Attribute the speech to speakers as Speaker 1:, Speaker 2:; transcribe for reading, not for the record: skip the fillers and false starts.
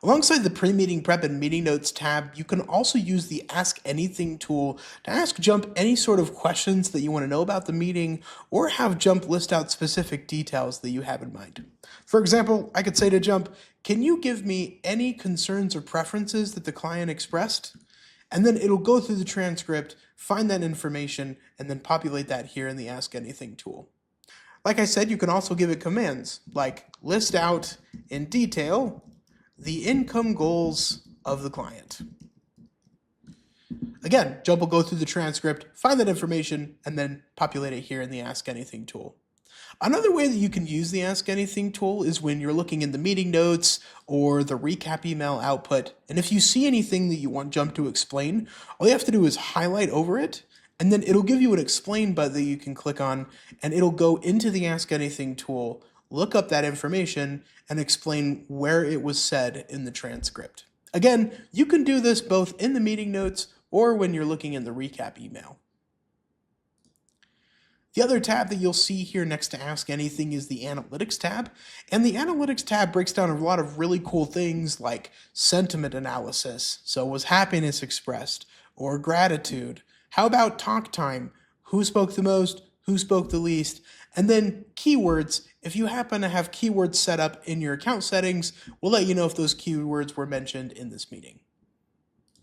Speaker 1: Alongside the pre-meeting prep and meeting notes tab, you can also use the Ask Anything tool to ask Jump any sort of questions that you want to know about the meeting, or have Jump list out specific details that you have in mind. For example, I could say to Jump, can you give me any concerns or preferences that the client expressed? And then it'll go through the transcript, find that information, and then populate that here in the Ask Anything tool. Like I said, you can also give it commands, like list out in detail the income goals of the client. Again, Jump will go through the transcript, find that information, and then populate it here in the Ask Anything tool. Another way that you can use the Ask Anything tool is when you're looking in the meeting notes or the recap email output, and if you see anything that you want Jump to explain, all you have to do is highlight over it, and then it'll give you an explain button that you can click on, and it'll go into the Ask Anything tool, look up that information, and explain where it was said in the transcript. Again, you can do this both in the meeting notes or when you're looking in the recap email. The other tab that you'll see here next to Ask Anything is the Analytics tab, and the Analytics tab breaks down a lot of really cool things like sentiment analysis, so was happiness expressed, or gratitude? How about talk time? Who spoke the most? Who spoke the least? And then keywords. If you happen to have keywords set up in your account settings, we'll let you know if those keywords were mentioned in this meeting.